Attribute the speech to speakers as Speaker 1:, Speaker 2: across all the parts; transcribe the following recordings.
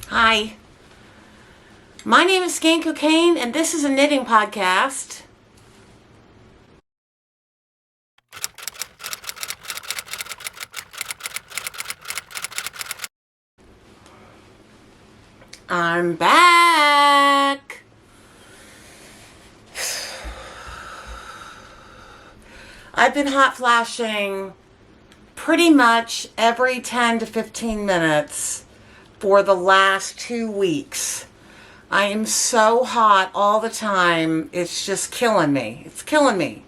Speaker 1: Hi, my name is Scan Cocaine, and this is a knitting podcast. I'm back. I've been hot flashing pretty much every 10 to 15 minutes for the last 2 weeks. I am so hot all the time. It's just killing me. It's killing me.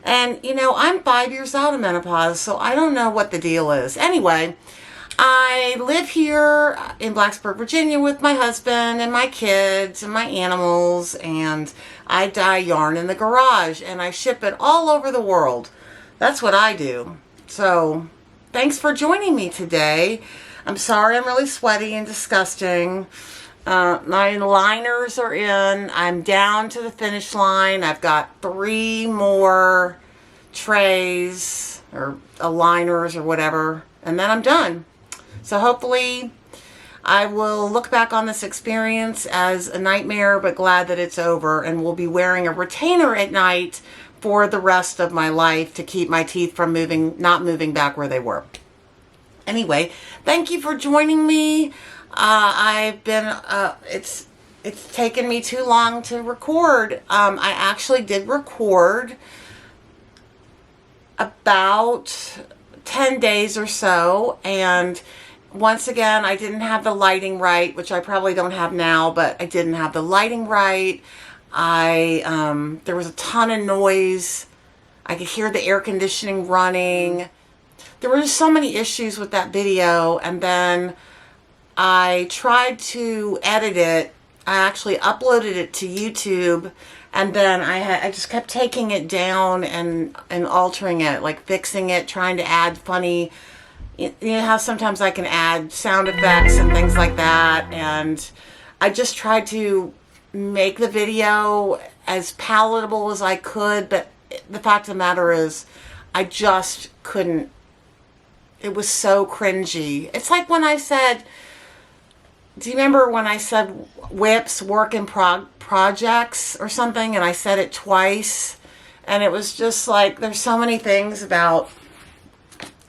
Speaker 1: And, I'm 5 years out of menopause, so I don't know what the deal is. Anyway, I live here in Blacksburg, Virginia with my husband and my kids and my animals, and I dye yarn in the garage, and I ship it all over the world. That's what I do. So, thanks for joining me today. I'm sorry I'm really sweaty and disgusting. My liners are in. I'm down to the finish line. I've got 3 more trays or liners or whatever, and then I'm done. So hopefully I will look back on this experience as a nightmare, but glad that it's over, and will be wearing a retainer at night for the rest of my life to keep my teeth from not moving back where they were. Anyway, thank you for joining me. It's taken me too long to record. I actually did record about 10 days or so, and once again, I didn't have the lighting right, which I probably don't have now, but I didn't have the lighting right. There was a ton of noise. I could hear the air conditioning running. There were just so many issues with that video, and then I tried to edit it. I actually uploaded it to YouTube, and then I just kept taking it down and altering it, like fixing it, trying to add funny, you know how sometimes I can add sound effects and things like that, and I just tried to make the video as palatable as I could, but the fact of the matter is I just couldn't. It was so cringy. It's like when I said, do you remember when I said whips work in projects or something, and I said it twice, and it was just like, there's so many things about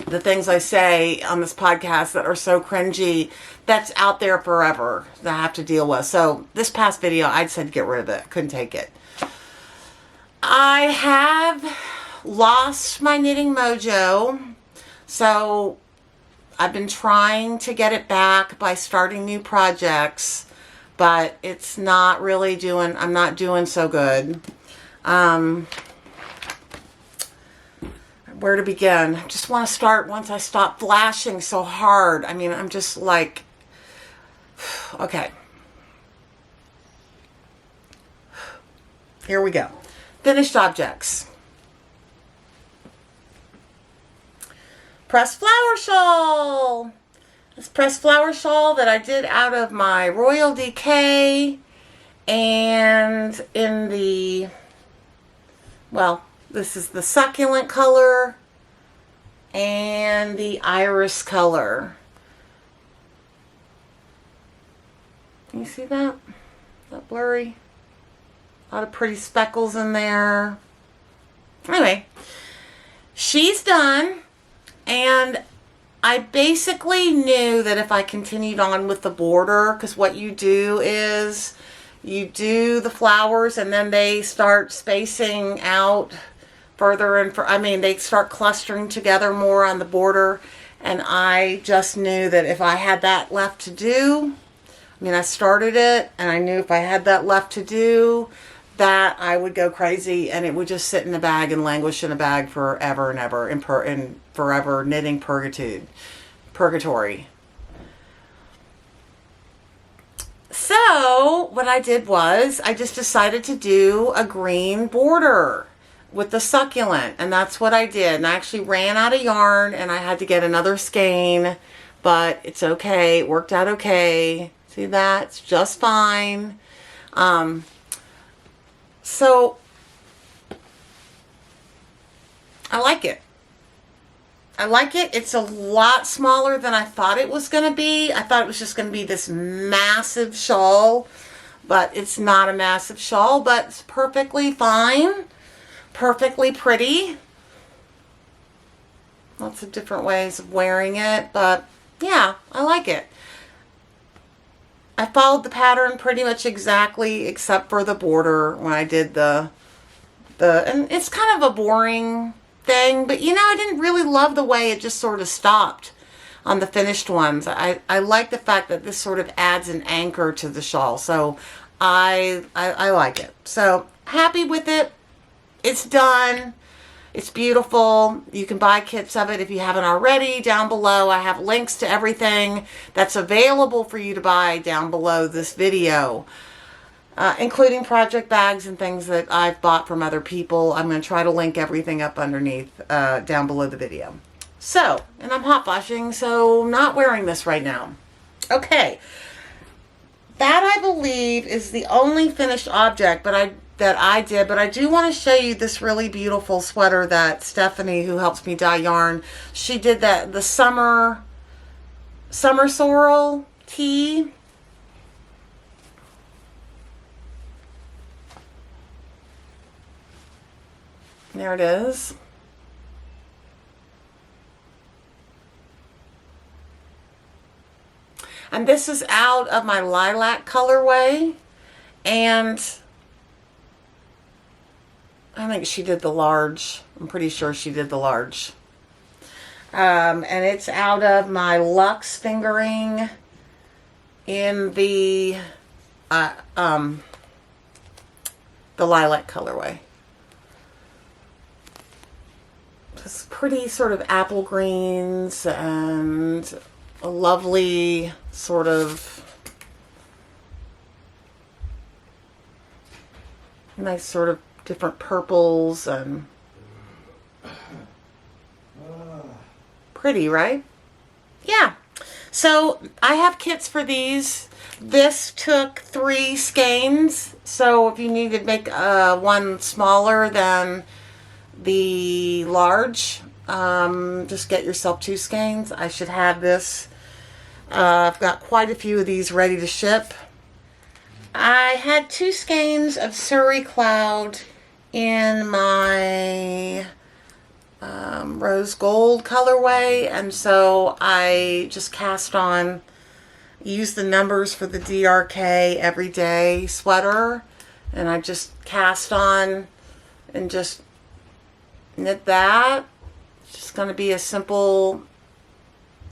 Speaker 1: the things I say on this podcast that are so cringy that's out there forever that I have to deal with. So this past video, I said to get rid of it. Couldn't take it. I have lost my knitting mojo, so I've been trying to get it back by starting new projects, but it's not really I'm not doing so good. Where to begin? I just want to start once I stop flashing so hard. I mean, I'm just like, okay. Here we go. Finished objects. Pressed flower shawl. This pressed flower shawl that I did out of my Royal DK, and in the, well, this is the succulent color and the iris color. Can you see that? Is that blurry? A lot of pretty speckles in there. Anyway, she's done. And I basically knew that if I continued on with the border, because what you do is you do the flowers and then they start spacing out further and they start clustering together more on the border. And I just knew that if I had that left to do, I started it and I knew if I had that left to do, that I would go crazy and it would just sit in a bag and languish in a bag forever and ever, in forever knitting purgatory. So what I did was I just decided to do a green border with the succulent, and that's what I did. And I actually ran out of yarn and I had to get another skein, but it's okay. It worked out okay. See that? It's just fine. So I like it. I like it. It's a lot smaller than I thought it was going to be. I thought it was just going to be this massive shawl, but it's not a massive shawl, but it's perfectly fine. Perfectly pretty. Lots of different ways of wearing it, but yeah, I like it. I followed the pattern pretty much exactly except for the border when I did and it's kind of a boring thing, but you know, I didn't really love the way it just sort of stopped on the finished ones. I like the fact that this sort of adds an anchor to the shawl, so I like it. So happy with it. It's done. It's beautiful. You can buy kits of it if you haven't already. Down below, I have links to everything that's available for you to buy down below this video, including project bags and things that I've bought from other people. I'm going to try to link everything up underneath down below the video. So, and I'm hot flashing, so not wearing this right now. Okay. That, I believe, is the only finished object that I did, but I do want to show you this really beautiful sweater that Stephanie, who helps me dye yarn, she did the summer sorrel tee. There it is. And this is out of my lilac colorway, and I think she did the large. I'm pretty sure she did the large. And it's out of my luxe fingering in the lilac colorway. Just pretty sort of apple greens and a lovely sort of nice sort of different purples and pretty, right? Yeah. So I have kits for these. This took 3 skeins. So if you need to make one smaller than the large, just get yourself 2 skeins. I should have this. I've got quite a few of these ready to ship. I had 2 skeins of Surrey Cloud in my rose gold colorway, and so I just cast on, used the numbers for the DRK Everyday sweater, and I just cast on and just knit that. It's just going to be a simple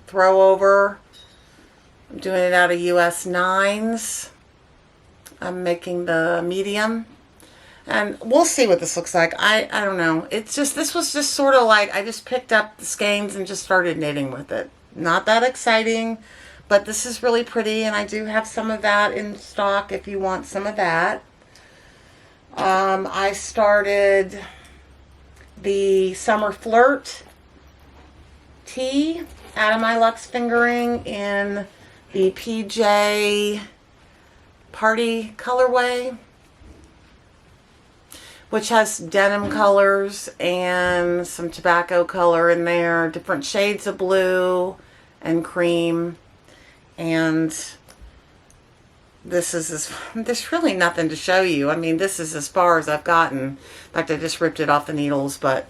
Speaker 1: throw over. I'm doing it out of US 9s. I'm making the medium. And we'll see what this looks like. I don't know. It's just, this was just sort of like, I just picked up the skeins and just started knitting with it. Not that exciting, but this is really pretty, and I do have some of that in stock if you want some of that. I started the Summer Flirt tee out of my luxe fingering in the PJ Party colorway, which has denim colors and some tobacco color in there, different shades of blue and cream. And there's really nothing to show you. I mean, this is as far as I've gotten. In fact, I just ripped it off the needles, but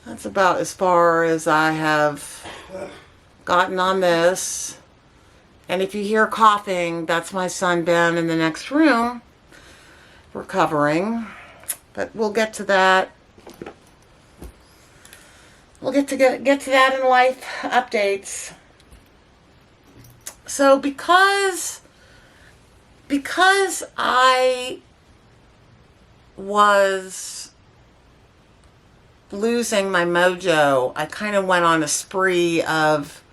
Speaker 1: that's about as far as I have gotten on this. And if you hear coughing, that's my son Ben in the next room recovering. But we'll get to that. We'll get to that in life updates. So because I was losing my mojo, I kind of went on a spree of,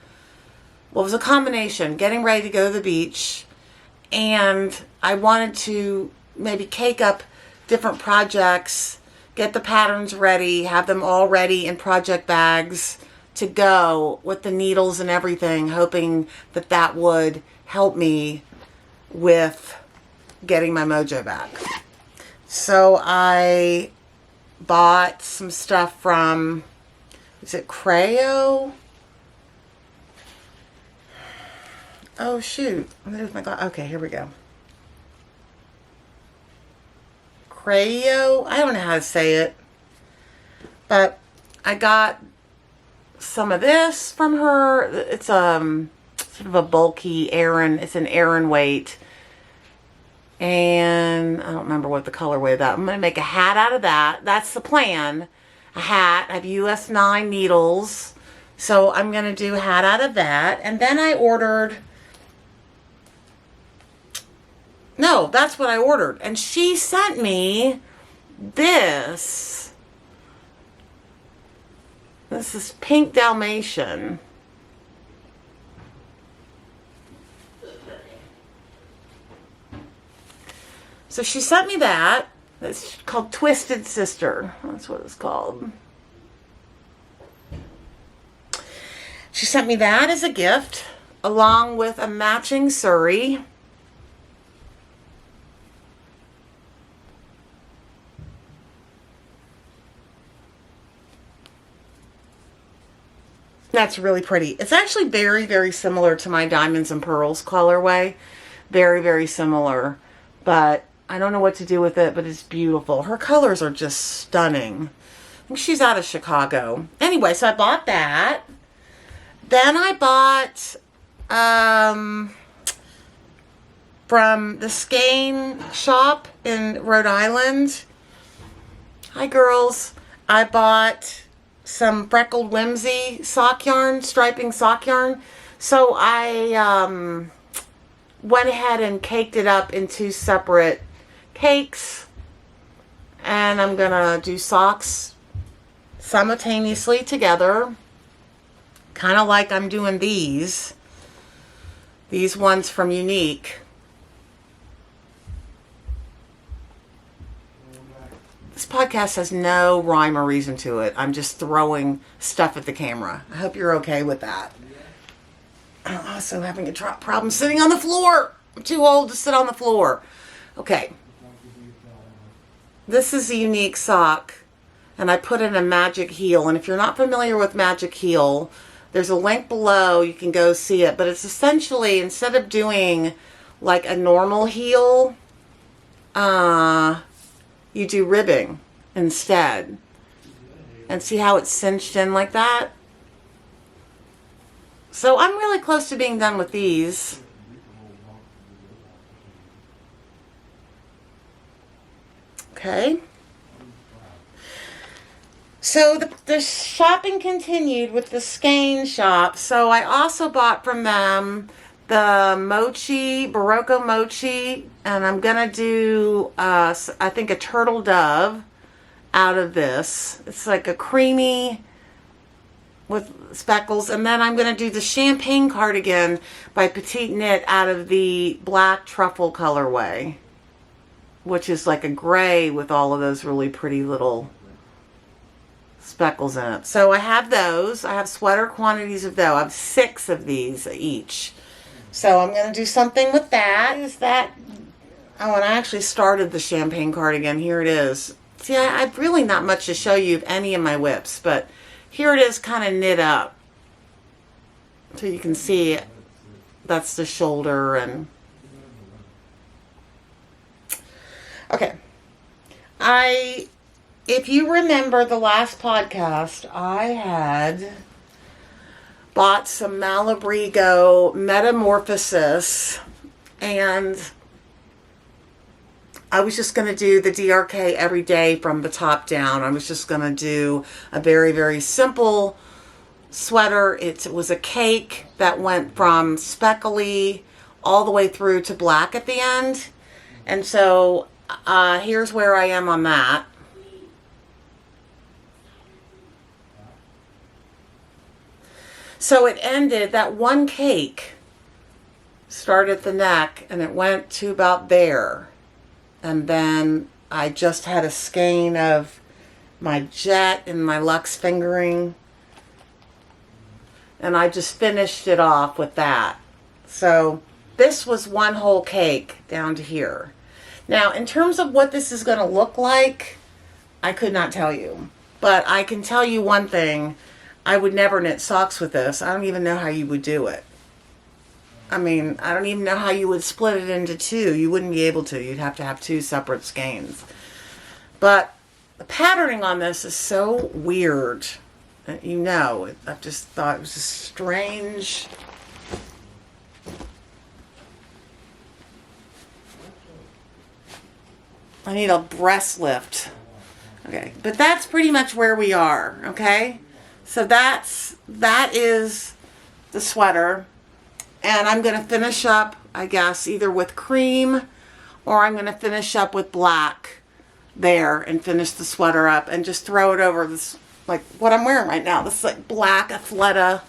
Speaker 1: well, it was a combination, getting ready to go to the beach, and I wanted to maybe cake up different projects, get the patterns ready, have them all ready in project bags to go with the needles and everything, hoping that that would help me with getting my mojo back. So I bought some stuff from Is it Crayo? Oh, shoot. There's my glass. Okay, here we go. Crayo? I don't know how to say it. But I got some of this from her. It's sort of a bulky Aran. It's an Aran weight. And I don't remember what the colorway of that. I'm going to make a hat out of that. That's the plan. A hat. I have US 9 needles. So I'm going to do a hat out of that. And then I ordered... No, that's what I ordered. And she sent me this. This is Pink Dalmatian. So she sent me that. It's called Twisted Sister. That's what it's called. She sent me that as a gift, along with a matching Surrey. That's really pretty. It's actually very, very similar to my Diamonds and Pearls colorway. Very, very similar. But I don't know what to do with it, but it's beautiful. Her colors are just stunning. I think she's out of Chicago. Anyway, so I bought that. Then I bought from the Skein shop in Rhode Island. Hi, girls. I bought some Freckled Whimsy sock yarn, striping sock yarn. So I went ahead and caked it up in 2 separate cakes. And I'm going to do socks simultaneously together. Kind of like I'm doing these. These ones from Unique. This podcast has no rhyme or reason to it. I'm just throwing stuff at the camera. I hope you're okay with that. I'm also having a problem sitting on the floor. I'm too old to sit on the floor. Okay. This is a Unique sock. And I put in a Magic Heel. And if you're not familiar with Magic Heel, there's a link below. You can go see it. But it's essentially, instead of doing like a normal heel, you do ribbing instead. And see how it's cinched in like that? So I'm really close to being done with these. Okay. So the shopping continued with the Skein shop. So I also bought from them the mochi, Barocco mochi, and I'm going to do, I think, a turtle dove out of this. It's like a creamy with speckles. And then I'm going to do the champagne cardigan by Petite Knit out of the black truffle colorway, which is like a gray with all of those really pretty little speckles in it. So I have those. I have sweater quantities of those. I have 6 of these each. So I'm going to do something with that. Is that... Oh, and I actually started the champagne cardigan. Here it is. See, I've really not much to show you of any of my whips, but here it is kind of knit up. So you can see that's the shoulder and... Okay. If you remember the last podcast, I had bought some Malabrigo Metamorphosis, and I was just going to do the DRK every day from the top down. I was just going to do a very, very simple sweater. It was a cake that went from speckly all the way through to black at the end. And so here's where I am on that. So it ended, that one cake started at the neck and it went to about there. And then I just had a skein of my jet and my luxe fingering. And I just finished it off with that. So this was one whole cake down to here. Now, in terms of what this is going to look like, I could not tell you. But I can tell you one thing. I would never knit socks with this. I don't even know how you would do it. I mean, I don't even know how you would split it into two. You wouldn't be able to. You'd have to have two separate skeins. But the patterning on this is so weird. You know, I just thought it was just strange. I need a breast lift. Okay, but that's pretty much where we are, okay? So that is the sweater. And I'm going to finish up, I guess, either with cream or I'm going to finish up with black there and finish the sweater up and just throw it over this, like what I'm wearing right now. This like black Athleta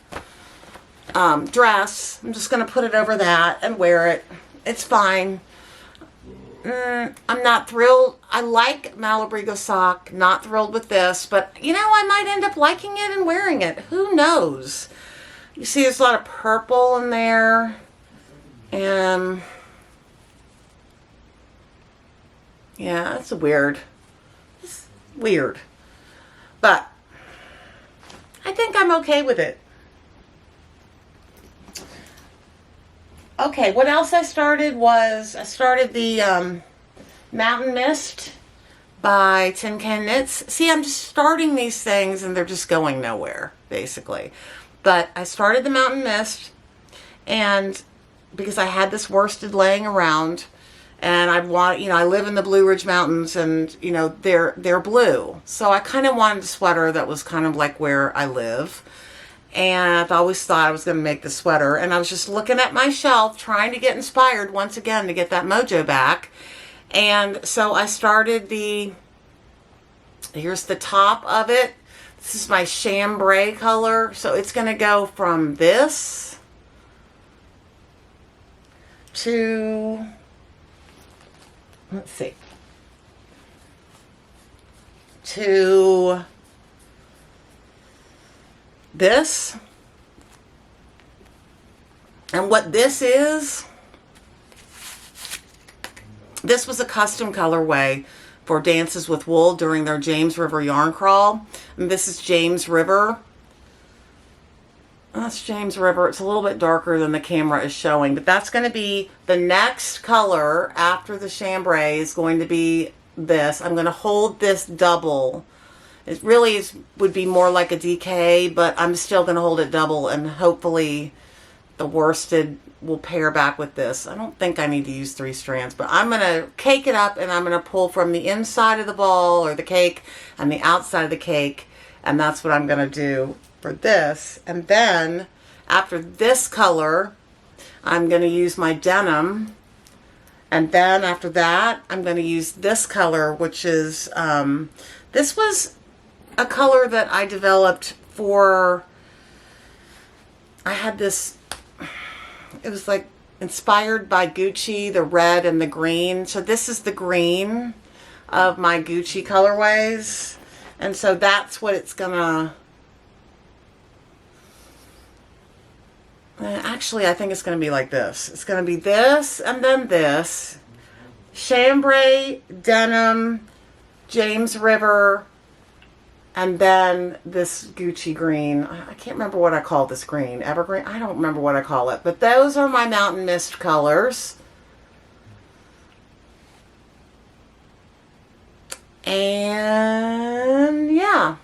Speaker 1: dress. I'm just going to put it over that and wear it. It's fine. I'm not thrilled. I like Malabrigo sock. Not thrilled with this, but you know, I might end up liking it and wearing it. Who knows? You see there's a lot of purple in there. And yeah, that's weird. It's weird. But I think I'm okay with it. Okay, what else I started was, I started the Mountain Mist by Tin Can Knits. See, I'm just starting these things and they're just going nowhere, basically. But I started the Mountain Mist, and because I had this worsted laying around, and I want, you know, I live in the Blueridge Mountains, and you know they're blue, so I kind of wanted a sweater that was kind of like where I live. And I've always thought I was going to make the sweater, and I was just looking at my shelf trying to get inspired once again to get that mojo back. And so I started here's the top of it. This is my chambray color, so it's going to go from this to, let's see, to this. And what this is, this was a custom colorway for Dances with Wool during their James River yarn crawl. And this is James River. That's James River. It's a little bit darker than the camera is showing, but that's going to be the next color after the chambray is going to be this. I'm going to hold this double. It really would be more like a DK, but I'm still going to hold it double, and hopefully the worsted will pair back with this. I don't think I need to use 3 strands, but I'm going to cake it up, and I'm going to pull from the inside of the ball or the cake and the outside of the cake, and that's what I'm going to do for this. And then after this color, I'm going to use my denim, and then after that I'm going to use this color, which is this was a color that I developed for, I had this, it was like inspired by Gucci, the red and the green. So this is the green of my Gucci colorways. And so that's what it's gonna, actually I think it's gonna be like this. It's gonna be this and then this. Chambray, denim, James River, and then this Gucci green. I can't remember what I call this green. Evergreen? I don't remember what I call it. But those are my Mountain Mist colors. And yeah.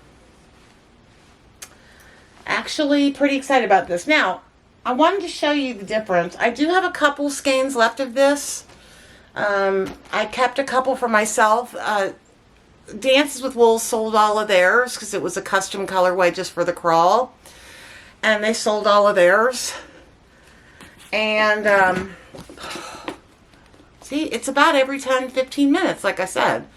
Speaker 1: Actually pretty excited about this. Now, I wanted to show you the difference. I do have a couple skeins left of this. I kept a couple for myself. Dances with Wool sold all of theirs because it was a custom colorway just for the crawl, and they sold all of theirs. And see, it's about every 10-15 minutes, like I said.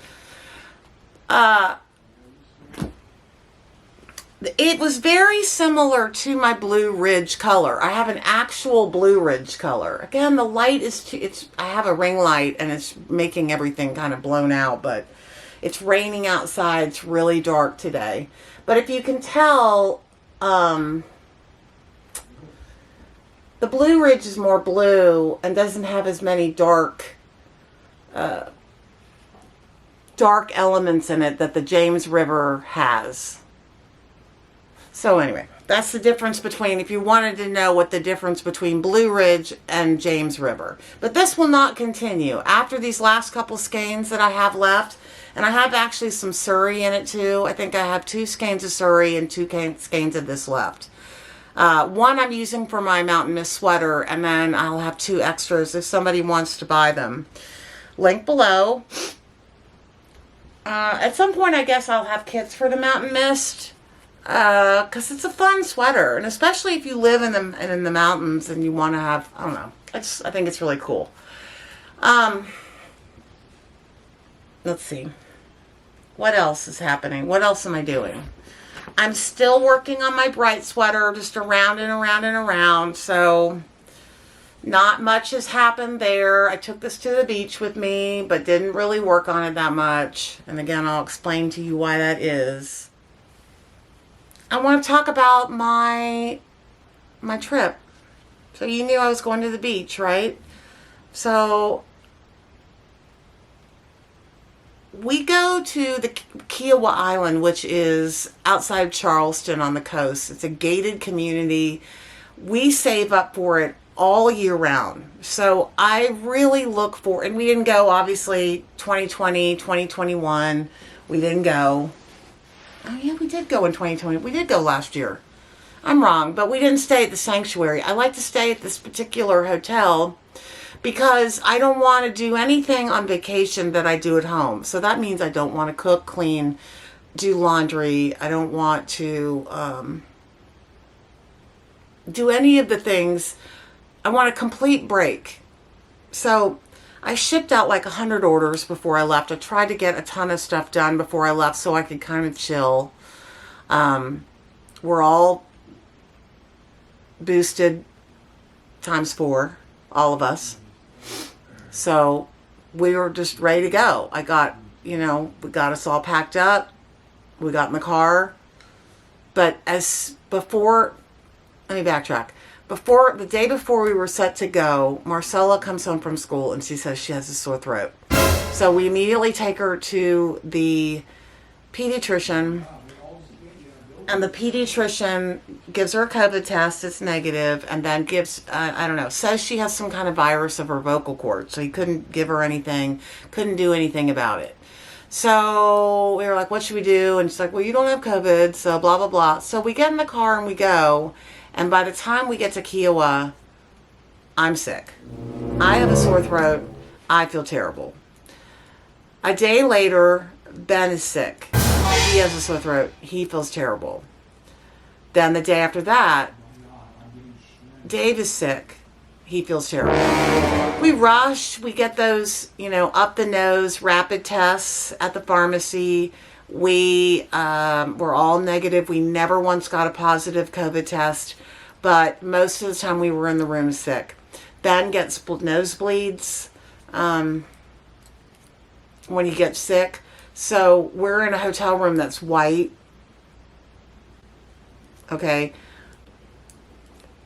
Speaker 1: It was very similar to my Blueridge color. I have an actual Blueridge color. Again, the light is I have a ring light and it's making everything kind of blown out, but it's raining outside. It's really dark today. But if you can tell, the Blueridge is more blue and doesn't have as many dark elements in it that the James River has. So anyway, that's the difference between, if you wanted to know what the difference between Blueridge and James River. But this will not continue. After these last couple skeins that I have left, and I have actually some Surrey in it too. I think I have 2 skeins of Surrey and 2 skeins of this left. One I'm using for my Mountain Mist sweater, and then I'll have 2 extras if somebody wants to buy them. Link below. At some point, I guess I'll have kits for the Mountain Mist. Because it's a fun sweater, and especially if you live in the mountains and you want to have, I don't know, I think it's really cool. Let's see. What else is happening? What else am I doing? I'm still working on my bright sweater, just around and around and around, so not much has happened there. I took this to the beach with me, but didn't really work on it that much. And again, I'll explain to you why that is. I want to talk about my trip. So you knew I was going to the beach, right? So we go to the Kiowa Island, which is outside Charleston on the coast. It's a gated community. We save up for it all year round. So I really look for, and we didn't go, obviously, 2020, 2021. We didn't go. Oh yeah, we did go in 2020. We did go last year. I'm wrong, but we didn't stay at the Sanctuary. I like to stay at this particular hotel because I don't want to do anything on vacation that I do at home. So that means I don't want to cook, clean, do laundry. I don't want to do any of the things. I want a complete break. So I shipped out like 100 orders before I left. I tried to get a ton of stuff done before I left so I could kind of chill. We're all boosted ×4, all of us. So we were just ready to go. I got, we got us all packed up. We got in the car. But let me backtrack. The day before we were set to go, Marcella comes home from school and she says she has a sore throat. So we immediately take her to the pediatrician, and the pediatrician gives her a COVID test. It's negative, and then gives, says she has some kind of virus of her vocal cord. So he couldn't give her anything, couldn't do anything about it. So we were like, what should we do? And she's like, well, you don't have COVID, so blah, blah, blah. So we get in the car and we go. And by the time we get to Kiowa, I'm sick. I have a sore throat. I feel terrible. A day later, Ben is sick. He has a sore throat. He feels terrible. Then the day after that, Dave is sick. He feels terrible. We rush. We get those, up the nose rapid tests at the pharmacy. We were all negative. We never once got a positive COVID test. But most of the time we were in the room sick. Ben gets nosebleeds when he gets sick. So we're in a hotel room that's white. Okay.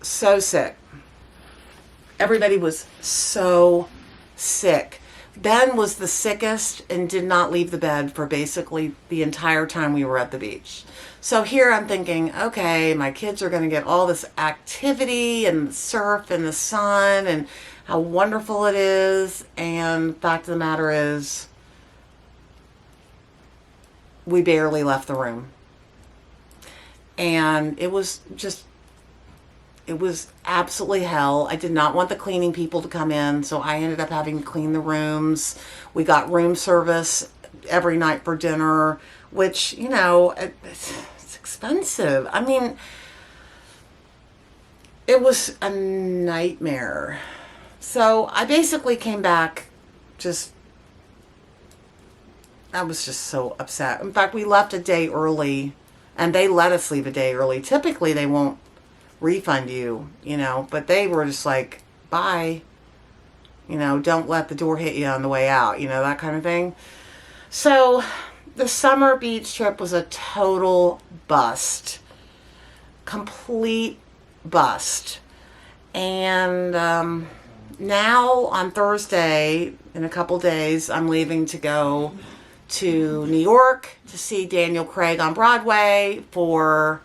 Speaker 1: So sick. Everybody was so sick. Ben was the sickest and did not leave the bed for basically the entire time we were at the beach. So here I'm thinking, okay, my kids are going to get all this activity and the surf and the sun and how wonderful it is. And the fact of the matter is, we barely left the room. And it was absolutely hell. I did not want the cleaning people to come in, so I ended up having to clean the rooms. We got room service every night for dinner, which, it's expensive. I mean, it was a nightmare. So I basically came back I was just so upset. In fact, we left a day early, and they let us leave a day early. Typically, they won't refund you, but they were just like, bye, don't let the door hit you on the way out, that kind of thing. So the summer beach trip was a total bust, complete bust. And now on Thursday, in a couple days, I'm leaving to go to New York to see Daniel Craig on Broadway for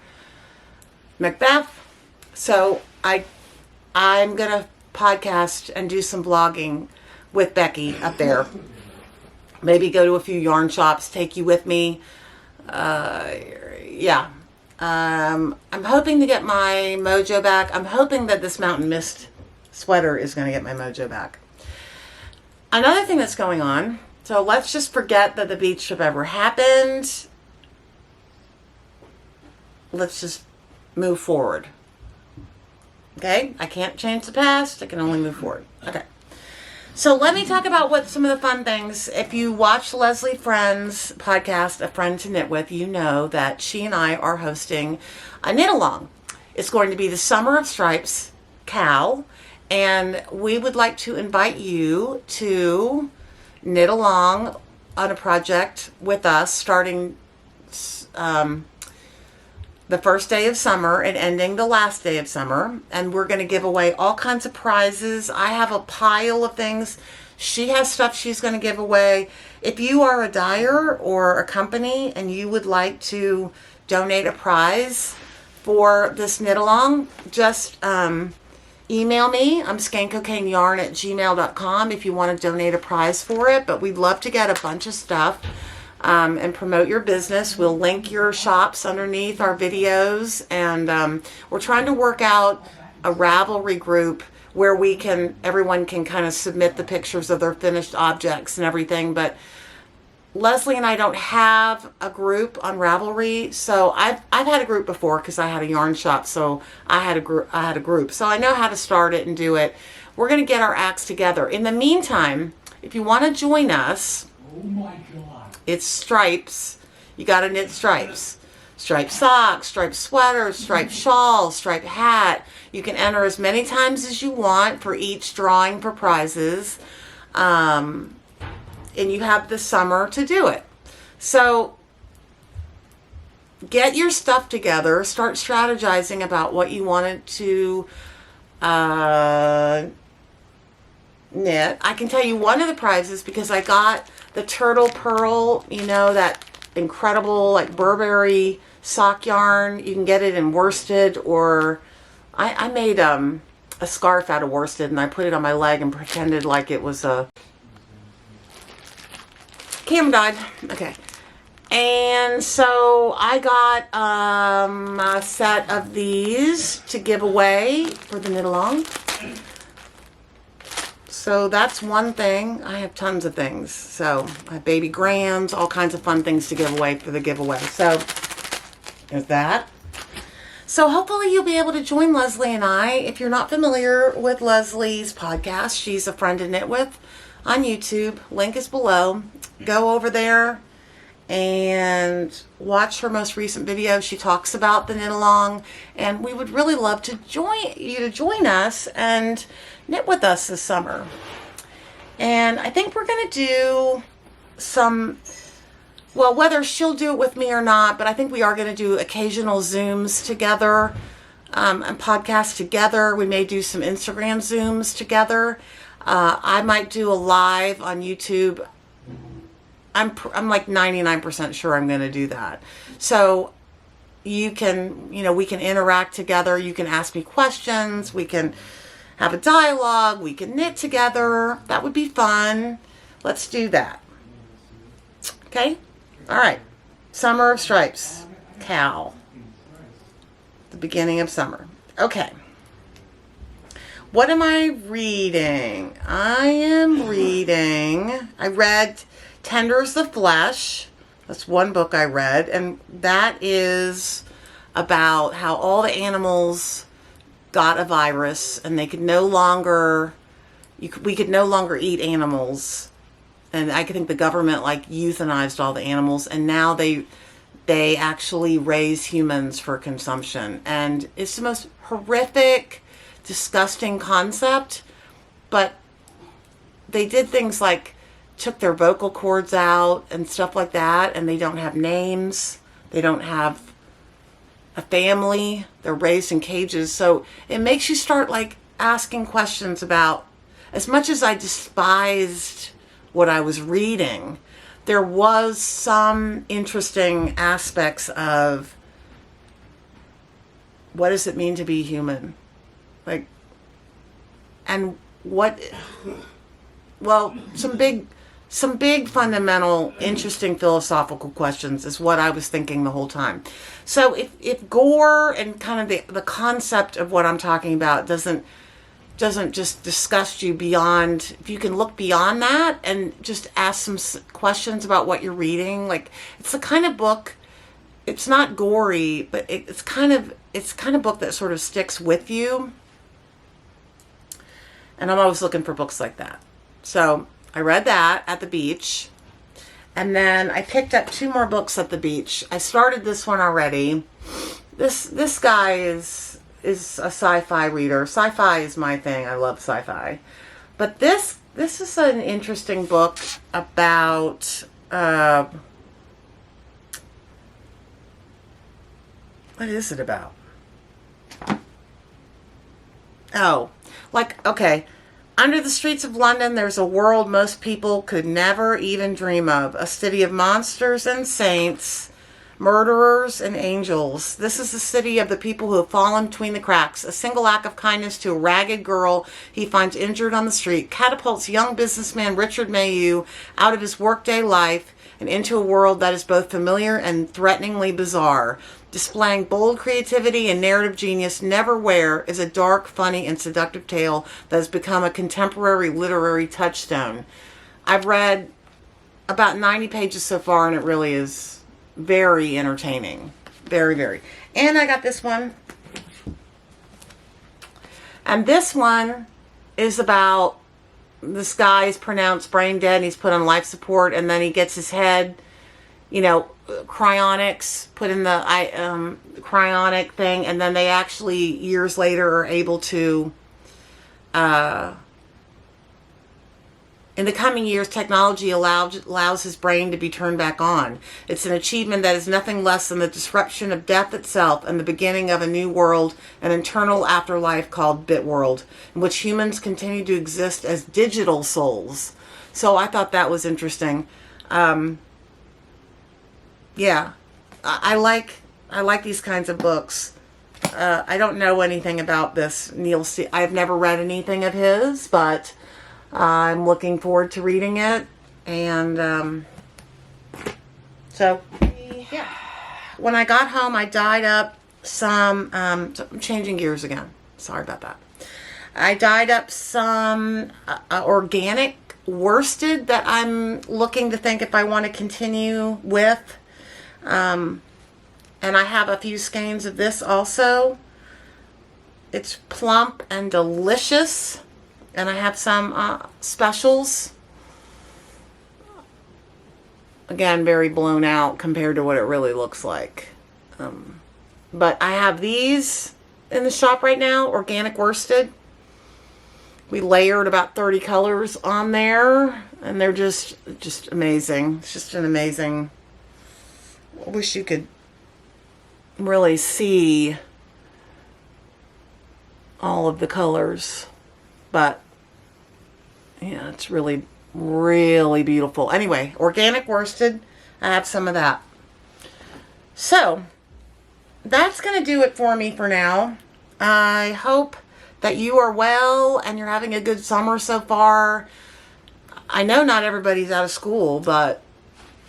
Speaker 1: Macbeth. So I'm going to podcast and do some vlogging with Becky up there. Maybe go to a few yarn shops, take you with me. Yeah. I'm hoping to get my mojo back. I'm hoping that this Mountain Mist sweater is going to get my mojo back. Another thing that's going on, so let's just forget that the beach trip ever happened. Let's just move forward. Okay? I can't change the past. I can only move forward. Okay. So let me talk about what some of the fun things. If you watch Leslie Friend's podcast, A Friend to Knit With, you know that she and I are hosting a knit along. It's going to be the Summer of Stripes, KAL, and we would like to invite you to knit along on a project with us starting the first day of summer and ending the last day of summer. And we're going to give away all kinds of prizes. I have a pile of things. She has stuff she's going to give away. If you are a dyer or a company and you would like to donate a prize for this knit along, just email me. I'm skankokaneyarn@gmail.com if you want to donate a prize for it. But we'd love to get a bunch of stuff and promote your business. We'll link your shops underneath our videos, and we're trying to work out a Ravelry group where everyone can kind of submit the pictures of their finished objects and everything. But Leslie and I don't have a group on Ravelry, so I've had a group before because I had a yarn shop, so I had a group, so I know how to start it and do it. We're going to get our acts together. In the meantime, if you want to join us, oh my God, it's stripes. You got to knit stripes. Striped socks, striped sweaters, striped shawl, striped hat. You can enter as many times as you want for each drawing for prizes. And you have the summer to do it. So get your stuff together. Start strategizing about what you wanted to knit. I can tell you one of the prizes because I got the turtle pearl, you know, that incredible like Burberry sock yarn. You can get it in worsted, or I made a scarf out of worsted and I put it on my leg and pretended like it was a camera died. Okay. And so I got a set of these to give away for the knit along. So that's one thing. I have tons of things. So I have baby grams, all kinds of fun things to give away for the giveaway. So there's that. So hopefully you'll be able to join Leslie and I. If you're not familiar with Leslie's podcast, she's A Friend to Knit With on YouTube. Link is below. Go over there and watch her most recent video. She talks about the knit along, and we would really love to join us and knit with us this summer. And I think we're going to do some, well, whether she'll do it with me or not, but I think we are going to do occasional Zooms together and podcasts together. We may do some Instagram Zooms together. I might do a live on YouTube. I'm like 99% sure I'm going to do that. So we can interact together. You can ask me questions. We can have a dialogue. We can knit together. That would be fun. Let's do that. Okay? All right. Summer of Stripes. KAL. The beginning of summer. Okay. What am I reading? I read Tender as the Flesh. That's one book I read, and that is about how all the animals got a virus and they could we could no longer eat animals, and I think the government like euthanized all the animals, and now they actually raise humans for consumption, and it's the most horrific, disgusting concept. But they did things like took their vocal cords out and stuff like that, and they don't have names, they don't have a family, they're raised in cages. So it makes you start like asking questions about, as much as I despised what I was reading, there was some interesting aspects of what does it mean to be human? Like, and what, well, some big fundamental, interesting philosophical questions is what I was thinking the whole time. So if gore and kind of the concept of what I'm talking about doesn't just disgust you beyond, if you can look beyond that and just ask some questions about what you're reading, like, it's the kind of book, it's not gory, but it's kind of book that sort of sticks with you. And I'm always looking for books like that. So I read that at the beach. And then I picked up 2 more books at the beach. I started this one already. This guy is a sci-fi reader. Sci-fi is my thing. I love sci-fi. But this is an interesting book about what is it about? Oh, like, okay. Under the streets of London, there's a world most people could never even dream of. A city of monsters and saints, murderers and angels. This is the city of the people who have fallen between the cracks. A single act of kindness to a ragged girl he finds injured on the street catapults young businessman Richard Mayhew out of his workday life and into a world that is both familiar and threateningly bizarre. Displaying bold creativity and narrative genius neverwhere is a dark, funny, and seductive tale that has become a contemporary literary touchstone. I've read about 90 pages so far, and it really is very entertaining. Very, very. And I got this one. And this one is about this guy is pronounced brain dead, and he's put on life support, and then he gets his head, cryonics, put in the cryonic thing, and then they actually years later are able to, in the coming years, technology allows his brain to be turned back on. It's an achievement that is nothing less than the disruption of death itself and the beginning of a new world, an eternal afterlife called Bitworld, in which humans continue to exist as digital souls. So I thought that was interesting. Yeah, I like these kinds of books. I don't know anything about this Neil C. I've never read anything of his, but I'm looking forward to reading it. And so, yeah. When I got home, I dyed up some, I'm changing gears again. Sorry about that. I dyed up some organic worsted that I'm looking to think if I want to continue with. And I have a few skeins of this also. It's plump and delicious. And I have some specials. Again, very blown out compared to what it really looks like. But I have these in the shop right now, organic worsted. We layered about 30 colors on there, and they're just amazing. It's just an amazing... I wish you could really see all of the colors, but yeah, it's really, really beautiful. Anyway, organic worsted, I have some of that. So that's going to do it for me for now. I hope that you are well and you're having a good summer so far. I know not everybody's out of school, but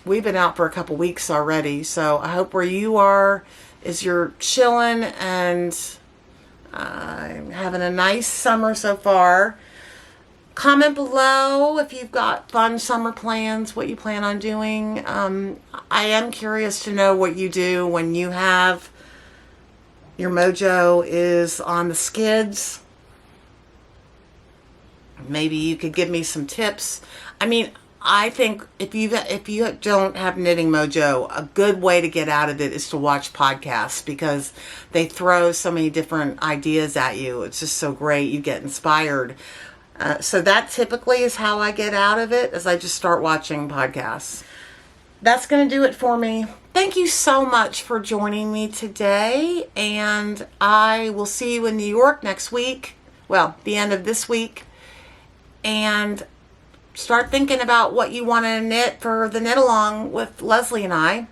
Speaker 1: we've been out for a couple weeks already, so I hope where you are is you're chilling and having a nice summer so far. Comment below if you've got fun summer plans, what you plan on doing. I am curious to know what you do when you have your mojo is on the skids. Maybe you could give me some tips. I mean, I think if you don't have knitting mojo, a good way to get out of it is to watch podcasts, because they throw so many different ideas at you. It's just so great. You get inspired. So that typically is how I get out of it, is I just start watching podcasts. That's going to do it for me. Thank you so much for joining me today, and I will see you in New York next week. Well, the end of this week. And start thinking about what you want to knit for the knit along with Leslie and I.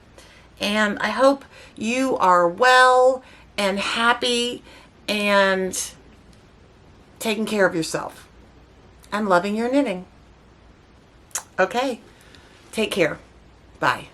Speaker 1: And I hope you are well and happy and taking care of yourself and loving your knitting. Okay, take care. Bye.